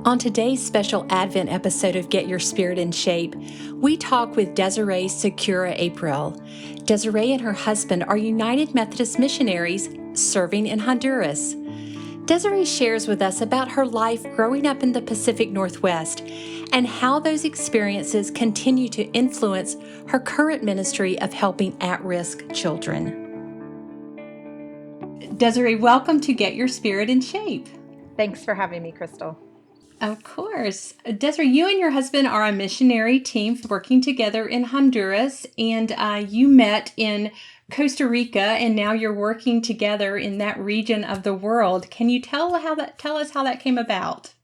On today's special Advent episode of Get Your Spirit in Shape, we talk with Desiree Segura-April. Desiree and her husband are United Methodist missionaries serving in Honduras. Desiree shares with us about her life growing up in the Pacific Northwest and how those experiences continue to influence her current ministry of helping at-risk children. Desiree, welcome to Get Your Spirit in Shape. Thanks for having me, Crystal. Of course. Desiree, you and your husband are a missionary team working together in Honduras, and you met in Costa Rica, and now you're working together in that region of the world. Can you tell us how that came about?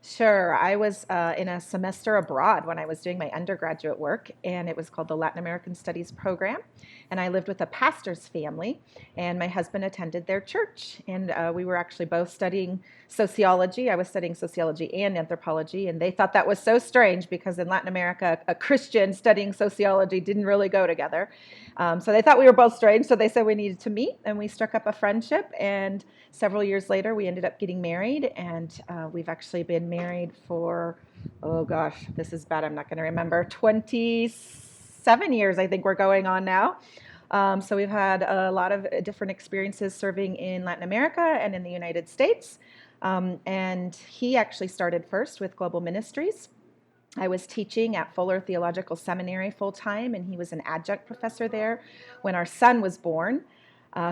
Sure. I was in a semester abroad when I was doing my undergraduate work, and it was called the Latin American Studies Program. And I lived with a pastor's family, and my husband attended their church. And we were actually both studying sociology. I was studying sociology and anthropology, and they thought that was so strange because in Latin America, a Christian studying sociology didn't really go together. So they thought we were both strange, so they said we needed to meet, and we struck up a friendship. And several years later, we ended up getting married, and we've actually been married for, oh gosh, this is bad, I'm not going to remember, 27 years, I think we're going on now. So we've had a lot of different experiences serving in Latin America and in the United States. And he actually started first with Global Ministries. I was teaching at Fuller Theological Seminary full-time, and he was an adjunct professor there when our son was born,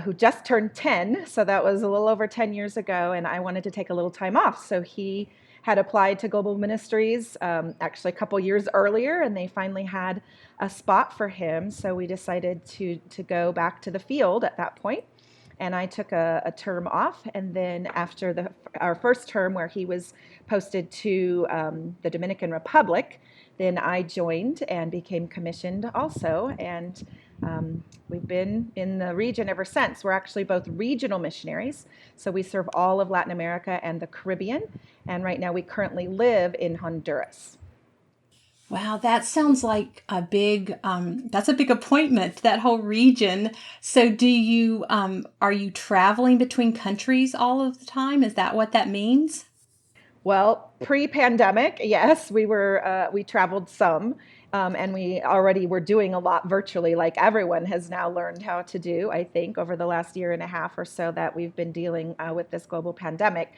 who just turned 10, so that was a little over 10 years ago, and I wanted to take a little time off. So he had applied to Global Ministries actually a couple years earlier, and they finally had a spot for him, so we decided to go back to the field at that point. And I took a term off, and then after our first term where he was posted to the Dominican Republic, then I joined and became commissioned also, and we've been in the region ever since. We're actually both regional missionaries, so we serve all of Latin America and the Caribbean, and right now we currently live in Honduras. Wow, that sounds like that's a big appointment, that whole region. So are you traveling between countries all of the time? Is that what that means? Well, pre-pandemic, yes, we traveled some, and we already were doing a lot virtually, like everyone has now learned how to do, I think, over the last year and a half or so that we've been dealing with this global pandemic.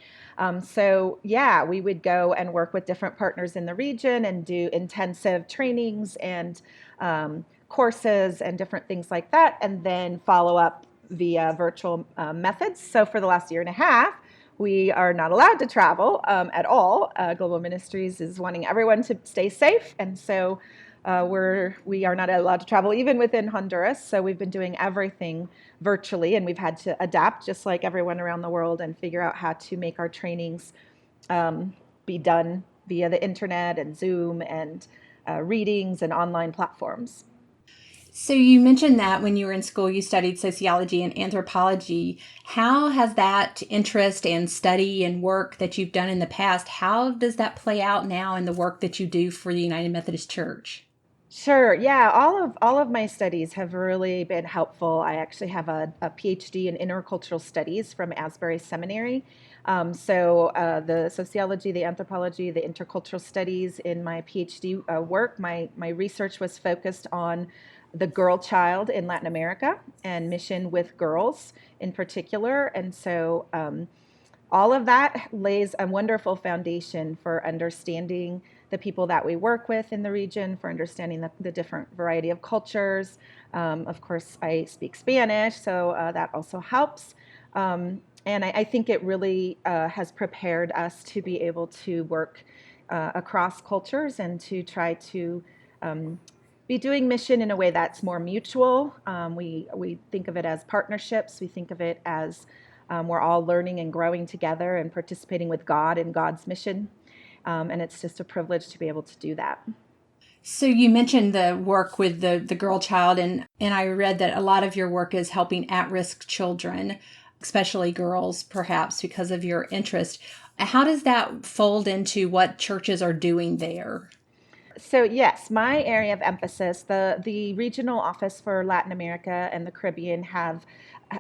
So yeah, we would go and work with different partners in the region and do intensive trainings and courses and different things like that, and then follow up via virtual methods. So for the last year and a half, we are not allowed to travel at all. Global Ministries is wanting everyone to stay safe, and so we are not allowed to travel even within Honduras. So we've been doing everything virtually, and we've had to adapt just like everyone around the world and figure out how to make our trainings be done via the internet and Zoom and readings and online platforms. So you mentioned that when you were in school, you studied sociology and anthropology. How has that interest and study and work that you've done in the past, how does that play out now in the work that you do for the United Methodist Church? Sure. Yeah, all of my studies have really been helpful. I actually have a PhD in intercultural studies from Asbury Seminary. So the sociology, the anthropology, the intercultural studies in my PhD work, my research was focused on the girl child in Latin America and mission with girls in particular. And so all of that lays a wonderful foundation for understanding the people that we work with in the region, for understanding the different variety of cultures. Of course, I speak Spanish, so that also helps. And I think it really has prepared us to be able to work across cultures and to try to be doing mission in a way that's more mutual. We think of it as partnerships. We think of it as we're all learning and growing together and participating with God in God's mission. And it's just a privilege to be able to do that. So you mentioned the work with the girl child, and I read that a lot of your work is helping at-risk children, especially girls, perhaps because of your interest. How does that fold into what churches are doing there? So yes, my area of emphasis, the regional office for Latin America and the Caribbean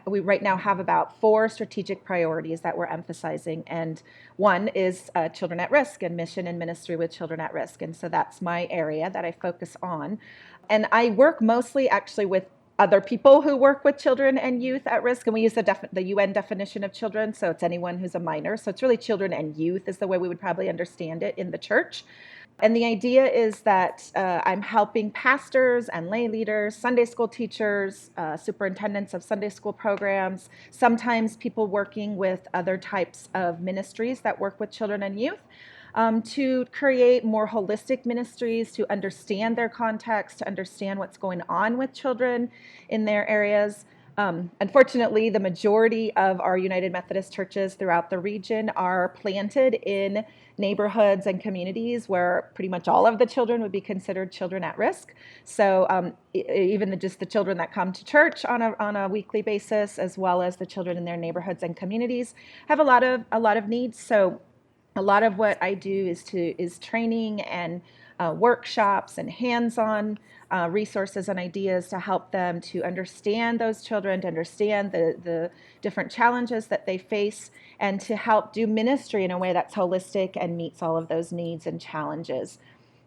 we right now have about 4 strategic priorities that we're emphasizing. And one is children at risk and mission and ministry with children at risk. And so that's my area that I focus on. And I work mostly actually with other people who work with children and youth at risk. And we use the UN definition of children. So it's anyone who's a minor. So it's really children and youth is the way we would probably understand it in the church. And the idea is that I'm helping pastors and lay leaders, Sunday school teachers, superintendents of Sunday school programs, sometimes people working with other types of ministries that work with children and youth, to create more holistic ministries, to understand their context, to understand what's going on with children in their areas. Unfortunately, the majority of our United Methodist churches throughout the region are planted in neighborhoods and communities where pretty much all of the children would be considered children at risk. So even just the children that come to church on a weekly basis, as well as the children in their neighborhoods and communities, have a lot of needs. So a lot of what I do is training and workshops and hands-on resources and ideas to help them to understand those children, to understand the different challenges that they face, and to help do ministry in a way that's holistic and meets all of those needs and challenges.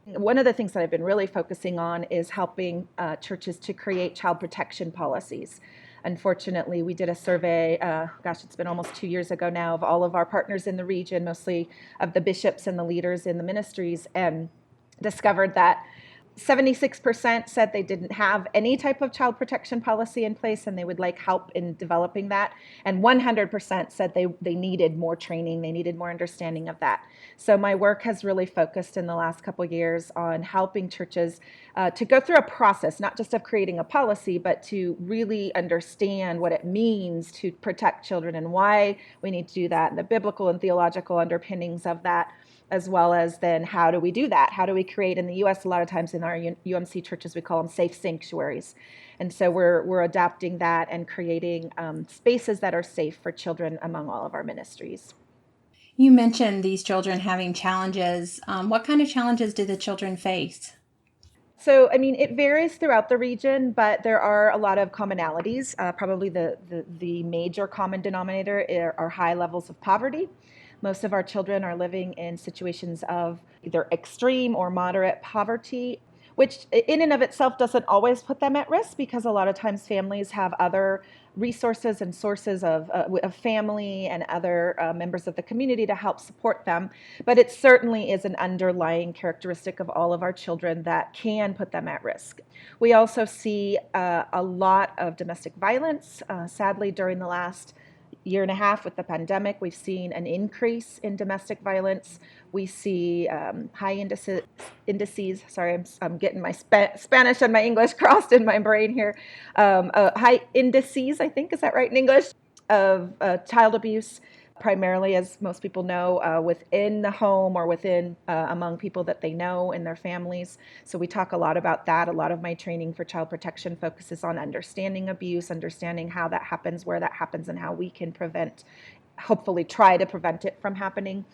One of the things that I've been really focusing on is helping churches to create child protection policies. Unfortunately, we did a survey, it's been almost 2 years ago now, of all of our partners in the region, mostly of the bishops and the leaders in the ministries, and discovered that 76% said they didn't have any type of child protection policy in place and they would like help in developing that. And 100% said they needed more training, they needed more understanding of that. So my work has really focused in the last couple of years on helping churches to go through a process, not just of creating a policy, but to really understand what it means to protect children and why we need to do that, and the biblical and theological underpinnings of that, as well as then how do we do that? How do we create, in the U.S., a lot of times in our UMC churches, we call them safe sanctuaries. And so we're adapting that and creating spaces that are safe for children among all of our ministries. You mentioned these children having challenges. What kind of challenges do the children face? So, I mean, it varies throughout the region, but there are a lot of commonalities. Probably the major common denominator are high levels of poverty. Most of our children are living in situations of either extreme or moderate poverty, which in and of itself doesn't always put them at risk, because a lot of times families have other resources and sources of family and other members of the community to help support them. But it certainly is an underlying characteristic of all of our children that can put them at risk. We also see a lot of domestic violence. Sadly, during the last year and a half with the pandemic, we've seen an increase in domestic violence. We see high indices. Sorry, I'm getting my Spanish and my English crossed in my brain here. High indices, I think, is that right in English, of child abuse, primarily, as most people know, within the home or within among people that they know in their families. So we talk a lot about that. A lot of my training for child protection focuses on understanding abuse, understanding how that happens, where that happens, and how we can hopefully try to prevent it from happening.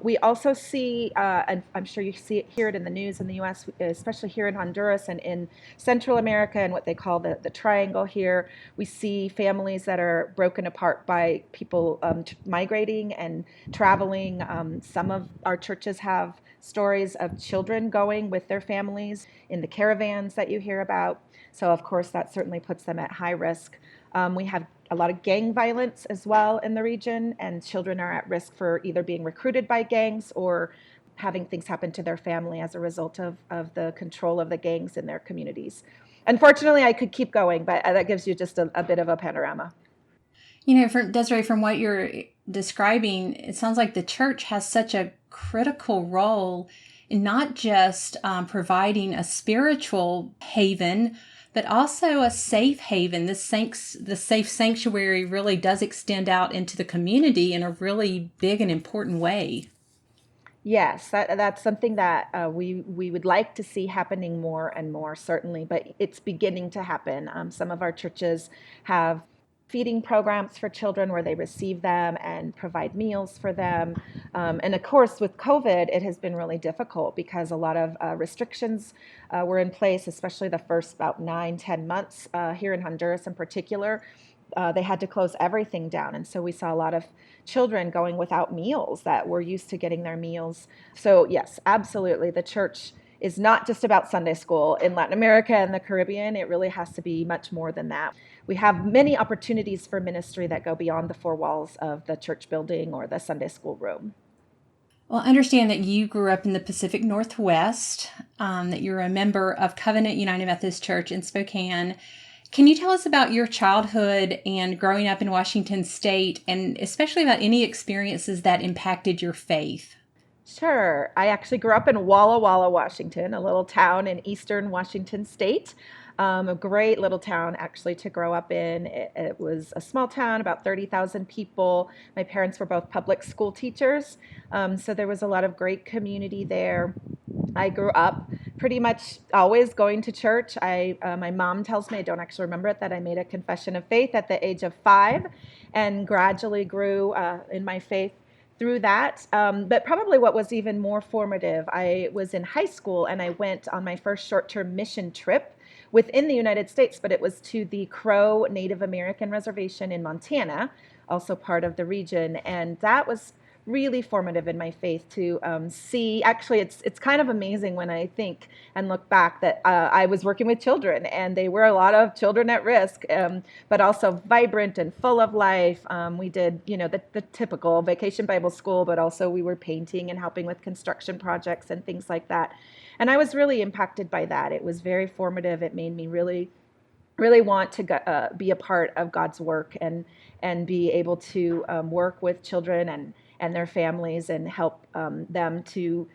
We also see, and I'm sure you hear it in the news in the U.S., especially here in Honduras and in Central America and what they call the triangle here, we see families that are broken apart by people migrating and traveling. Some of our churches have stories of children going with their families in the caravans that you hear about. So, of course, that certainly puts them at high risk. We have a lot of gang violence as well in the region, and children are at risk for either being recruited by gangs or having things happen to their family as a result of the control of the gangs in their communities. Unfortunately, I could keep going, but that gives you just a bit of a panorama. You know, Desiree, from what you're describing, it sounds like the church has such a critical role in not just providing a spiritual haven, but also a safe haven. The safe sanctuary really does extend out into the community in a really big and important way. Yes, that's something that we would like to see happening more and more, certainly, but it's beginning to happen. Some of our churches have feeding programs for children where they receive them and provide meals for them. And of course, with COVID, it has been really difficult because a lot of restrictions were in place, especially the first about 9-10 months here in Honduras in particular. they had to close everything down. And so we saw a lot of children going without meals that were used to getting their meals. So yes, absolutely. The church is not just about Sunday school in Latin America and the Caribbean. It really has to be much more than that. We have many opportunities for ministry that go beyond the four walls of the church building or the Sunday school room. Well, I understand that you grew up in the Pacific Northwest, that you're a member of Covenant United Methodist Church in Spokane. Can you tell us about your childhood and growing up in Washington State, and especially about any experiences that impacted your faith? Sure. I actually grew up in Walla Walla, Washington, a little town in eastern Washington State. A great little town actually to grow up in. It was a small town, about 30,000 people. My parents were both public school teachers, so there was a lot of great community there. I grew up pretty much always going to church. My mom tells me, I don't actually remember it, that I made a confession of faith at the age of 5 and gradually grew in my faith through that. But probably what was even more formative, I was in high school and I went on my first short-term mission trip within the United States, but it was to the Crow Native American Reservation in Montana, also part of the region. And that was really formative in my faith to see. Actually, it's kind of amazing when I think and look back that I was working with children, and they were a lot of children at risk, but also vibrant and full of life. We did, the typical vacation Bible school, but also we were painting and helping with construction projects and things like that. And I was really impacted by that. It was very formative. It made me really want to be a part of God's work and be able to work with children and their families and help them to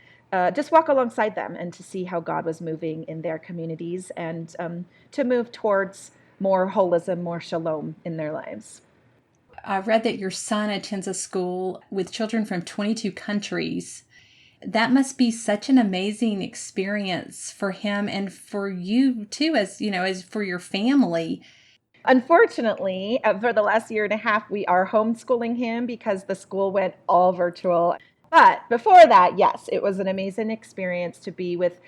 just walk alongside them and to see how God was moving in their communities and to move towards more holism, more shalom in their lives. I read that your son attends a school with children from 22 countries. That must be such an amazing experience for him and for you too, as for your family. Unfortunately, for the last year and a half, we are homeschooling him because the school went all virtual. But before that, yes, it was an amazing experience to be with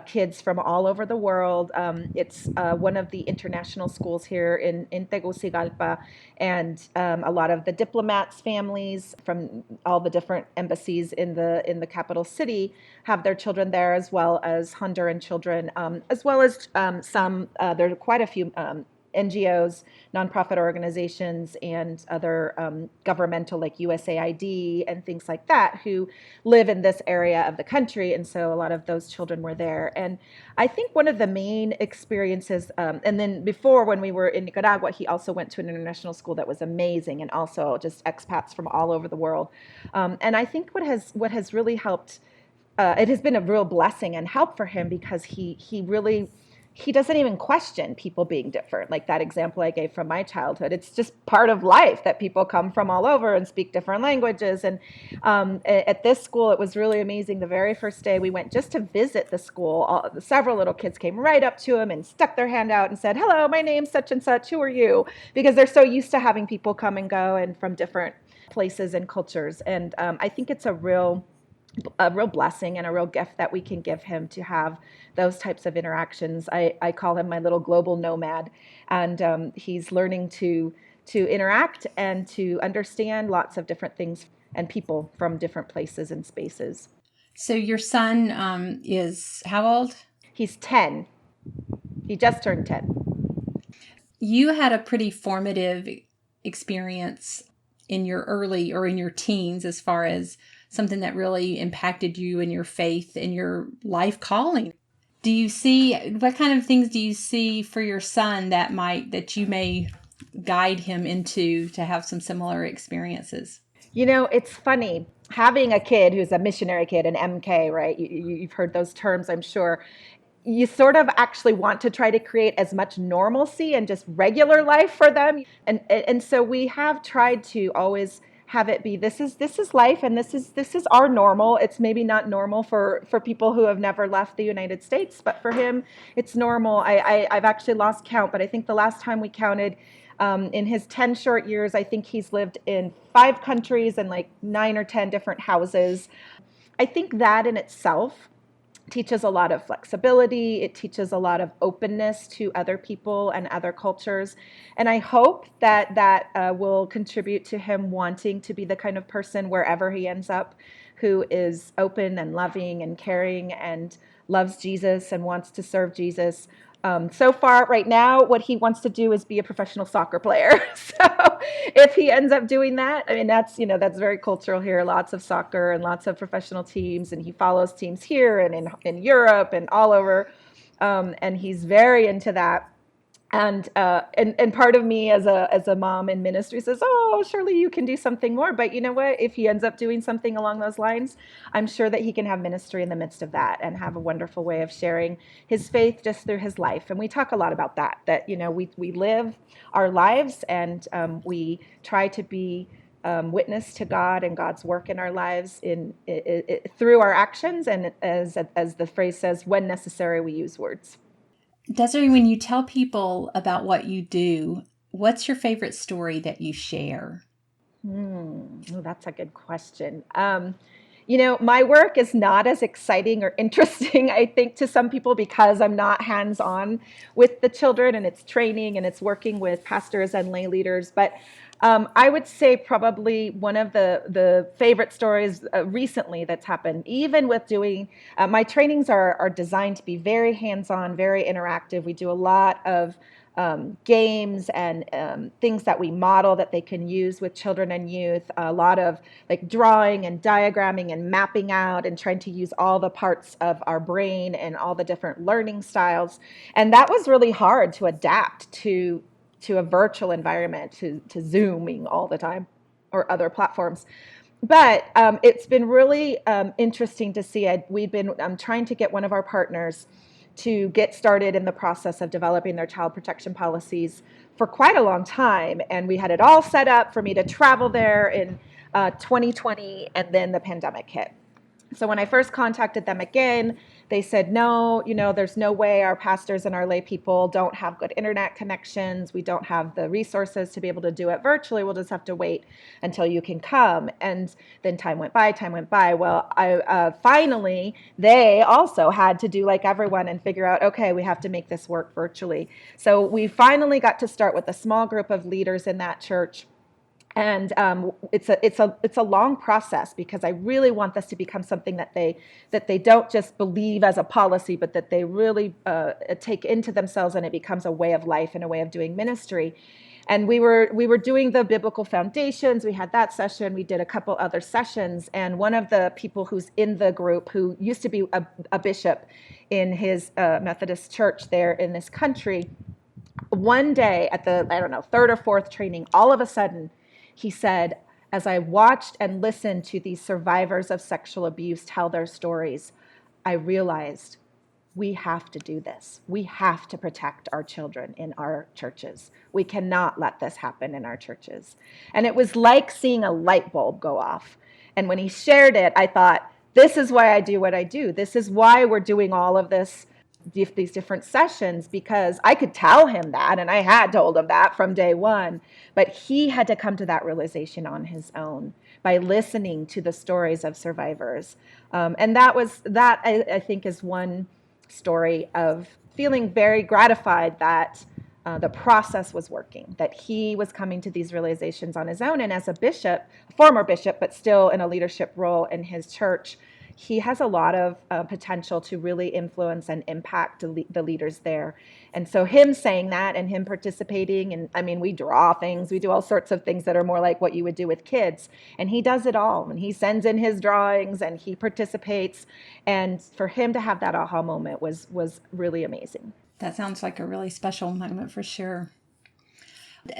kids from all over the world. It's one of the international schools here in Tegucigalpa, and a lot of the diplomats' families from all the different embassies in the capital city have their children there, as well as Honduran children, as well as there are quite a few NGOs, nonprofit organizations, and other governmental like USAID and things like that who live in this area of the country. And so a lot of those children were there. And I think one of the main experiences, and then before when we were in Nicaragua, he also went to an international school that was amazing and also just expats from all over the world. And I think what has really helped, it has been a real blessing and help for him because he doesn't even question people being different. Like that example I gave from my childhood. It's just part of life that people come from all over and speak different languages. And at this school, it was really amazing. The very first day we went just to visit the school, several little kids came right up to him and stuck their hand out and said, "Hello, my name's such and such. Who are you?" Because they're so used to having people come and go and from different places and cultures. And I think it's a real blessing and a real gift that we can give him to have those types of interactions. I call him my little global nomad, and he's learning to interact and to understand lots of different things and people from different places and spaces. So your son is how old? He's 10. He just turned 10. You had a pretty formative experience in your early or in your teens as far as something that really impacted you and your faith and your life calling. What kind of things do you see for your son that you may guide him into to have some similar experiences? It's funny having a kid who's a missionary kid, an MK, right? You've heard those terms, I'm sure. You sort of actually want to try to create as much normalcy and just regular life for them. And so we have tried to always have it be this is life, and this is our normal. It's maybe not normal for people who have never left the United States, but for him it's normal. I've actually lost count, but I think the last time we counted, in his 10 short years, I think he's lived in 5 countries and like 9 or 10 different houses. I think that in itself teaches a lot of flexibility. It teaches a lot of openness to other people and other cultures. And I hope that will contribute to him wanting to be the kind of person wherever he ends up who is open and loving and caring and loves Jesus and wants to serve Jesus. So far, right now, what he wants to do is be a professional soccer player. So if he ends up doing that, I mean, that's very cultural here. Lots of soccer and lots of professional teams, and he follows teams here and in Europe and all over. And he's very into that. And part of me as a mom in ministry says, oh, surely you can do something more. But you know what? If he ends up doing something along those lines, I'm sure that he can have ministry in the midst of that and have a wonderful way of sharing his faith just through his life. And we talk a lot about that we live our lives, and we try to be witness to God and God's work in our lives through our actions. And as the phrase says, when necessary, we use words. Desiree, when you tell people about what you do, what's your favorite story that you share? Oh, that's a good question. My work is not as exciting or interesting, I think, to some people because I'm not hands-on with the children, and it's training and it's working with pastors and lay leaders. But I would say probably one of the favorite stories recently that's happened, even with doing, my trainings are designed to be very hands-on, very interactive. We do a lot of games and things that we model that they can use with children and youth, a lot of like drawing and diagramming and mapping out and trying to use all the parts of our brain and all the different learning styles. And that was really hard to adapt to a virtual environment, to Zooming all the time or other platforms. But it's been really interesting to see. I'm trying to get one of our partners to get started in the process of developing their child protection policies for quite a long time. And we had it all set up for me to travel there in 2020, and then the pandemic hit. So when I first contacted them again, they said, no, there's no way. Our pastors and our lay people don't have good internet connections. We don't have the resources to be able to do it virtually. We'll just have to wait until you can come. And then time went by. Well, finally, they also had to do like everyone and figure out, okay, we have to make this work virtually. So we finally got to start with a small group of leaders in that church. And it's a long process because I really want this to become something that they don't just believe as a policy, but that they really take into themselves, and it becomes a way of life and a way of doing ministry. And we were doing the biblical foundations. We had that session. We did a couple other sessions. And one of the people who's in the group, who used to be a bishop in his Methodist church there in this country, one day at the, I don't know, third or fourth training, all of a sudden, he said, as I watched and listened to these survivors of sexual abuse tell their stories, I realized we have to do this. We have to protect our children in our churches. We cannot let this happen in our churches. And it was like seeing a light bulb go off. And when he shared it, I thought, this is why I do what I do. This is why we're doing all of these different sessions, because I could tell him that, and I had told him that from day one, but he had to come to that realization on his own by listening to the stories of survivors. And that I think is one story of feeling very gratified that the process was working, that he was coming to these realizations on his own. And as a bishop, a former bishop, but still in a leadership role in his church, he has a lot of potential to really influence and impact the leaders there. And so him saying that and him participating, and I mean, we draw things, we do all sorts of things that are more like what you would do with kids. And he does it all. And he sends in his drawings and he participates. And for him to have that aha moment was really amazing. That sounds like a really special moment for sure.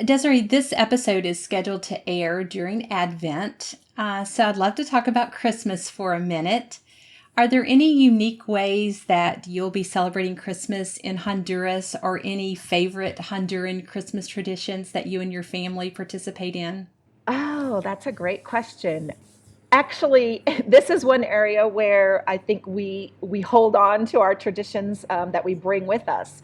Desiree, this episode is scheduled to air during Advent, so I'd love to talk about Christmas for a minute. Are there any unique ways that you'll be celebrating Christmas in Honduras, or any favorite Honduran Christmas traditions that you and your family participate in? Oh, that's a great question. Actually, this is one area where I think we hold on to our traditions that we bring with us.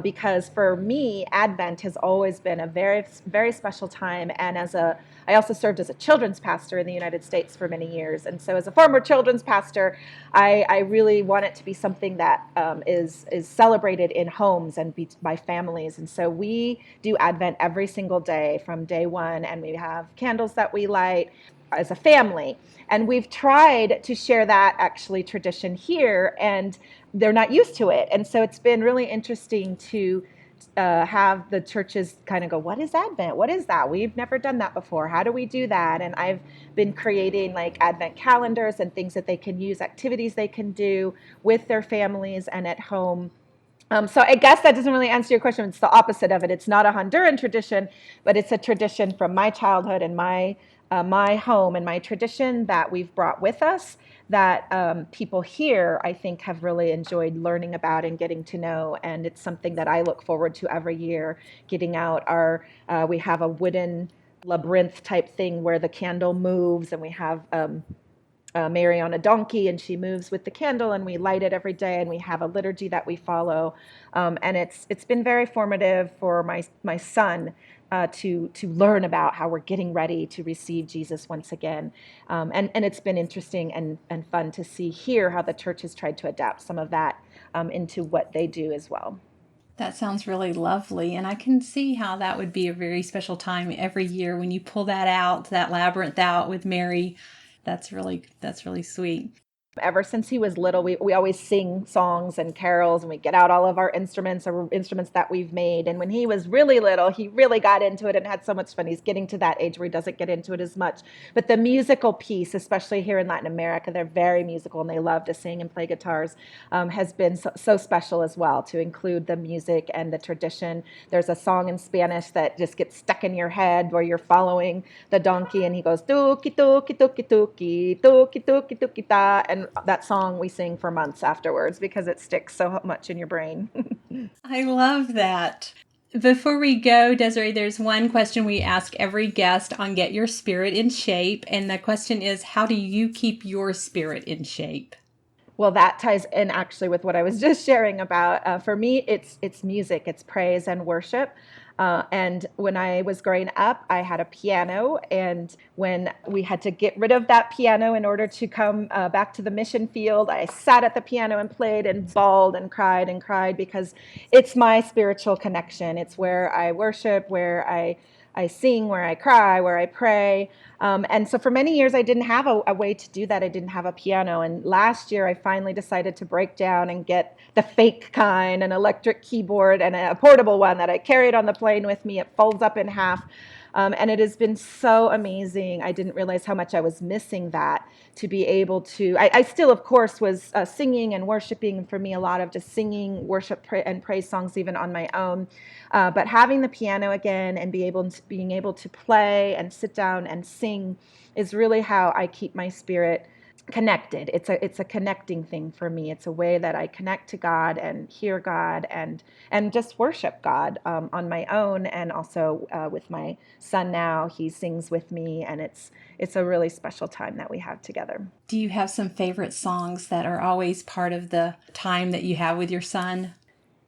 Because for me, Advent has always been a very, very special time. And I also served as a children's pastor in the United States for many years. And so as a former children's pastor, I really want it to be something that is celebrated in homes and by families. And so we do Advent every single day from day one, and we have candles that we light as a family. And we've tried to share that actually tradition here, and they're not used to it. And so it's been really interesting to have the churches kind of go, what is Advent? What is that? We've never done that before. How do we do that? And I've been creating like Advent calendars and things that they can use, activities they can do with their families and at home. So I guess that doesn't really answer your question. It's the opposite of it. It's not a Honduran tradition, but it's a tradition from my childhood and my home and my tradition that we've brought with us that people here, I think, have really enjoyed learning about and getting to know. And it's something that I look forward to every year, getting out we have a wooden labyrinth type thing where the candle moves, and we have Mary on a donkey, and she moves with the candle, and we light it every day, and we have a liturgy that we follow. And it's been very formative for my son to learn about how we're getting ready to receive Jesus once again. And it's been interesting and fun to see here how the church has tried to adapt some of that into what they do as well. That sounds really lovely. And I can see how that would be a very special time every year when you pull that labyrinth out with Mary. That's really sweet. Ever since he was little, we always sing songs and carols, and we get out all of our instruments or instruments that we've made. And when he was really little, he really got into it and had so much fun. He's getting to that age where he doesn't get into it as much. But the musical piece, especially here in Latin America, they're very musical and they love to sing and play guitars, has been so special as well, to include the music and the tradition. There's a song in Spanish that just gets stuck in your head where you're following the donkey, and he goes, tuki, tuki, tuki, tuki, tuki, tuki, tuki, ta. And that song we sing for months afterwards because it sticks so much in your brain. I love that. Before we go, Desiree, there's one question we ask every guest on Get Your Spirit in Shape. And the question is, how do you keep your spirit in shape? Well, that ties in actually with what I was just sharing about. For me, it's music, it's praise and worship. And when I was growing up, I had a piano. And when we had to get rid of that piano in order to come back to the mission field, I sat at the piano and played and bawled and cried because it's my spiritual connection. It's where I worship, where I sing, where I cry, where I pray. And so for many years, I didn't have a way to do that. I didn't have a piano. And last year, I finally decided to break down and get the fake kind, an electric keyboard, and a portable one that I carried on the plane with me. It folds up in half. And it has been so amazing. I didn't realize how much I was missing that, to be able to, I still, of course, was singing and worshiping. And for me, a lot of just singing, worship, and praise songs even on my own. But having the piano again and being able to play and sit down and sing is really how I keep my spirit connected. It's a connecting thing for me. It's a way that I connect to God and hear God and just worship God on my own, and also with my son now. He sings with me, and it's a really special time that we have together. Do you have some favorite songs that are always part of the time that you have with your son?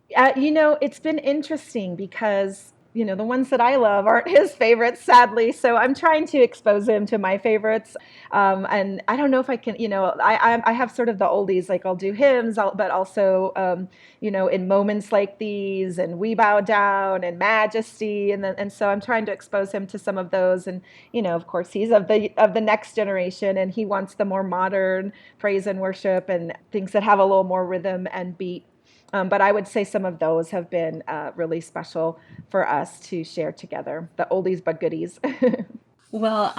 It's been interesting because the ones that I love aren't his favorites, sadly. So I'm trying to expose him to my favorites. And I don't know if I can, I have sort of the oldies, like I'll do hymns, but also, in moments like these, and We Bow Down, and Majesty. And so I'm trying to expose him to some of those. And, of course, he's of the next generation, and he wants the more modern praise and worship and things that have a little more rhythm and beat. But I would say some of those have been really special for us to share together, the oldies but goodies. Well,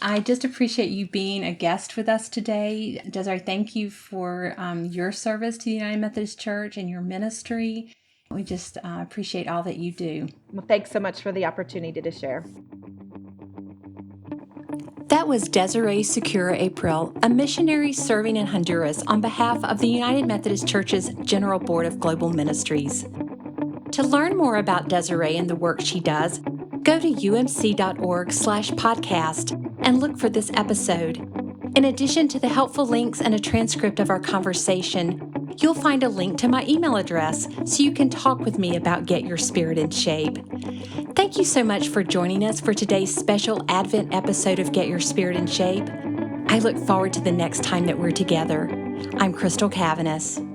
I just appreciate you being a guest with us today. Desiree, thank you for your service to the United Methodist Church and your ministry. We just appreciate all that you do. Well, thanks so much for the opportunity to share. That was Desiree Segura-April, a missionary serving in Honduras on behalf of the United Methodist Church's General Board of Global Ministries. To learn more about Desiree and the work she does, go to umc.org/podcast and look for this episode. In addition to the helpful links and a transcript of our conversation, you'll find a link to my email address so you can talk with me about Get Your Spirit in Shape. Thank you so much for joining us for today's special Advent episode of Get Your Spirit in Shape. I look forward to the next time that we're together. I'm Crystal Cavanis.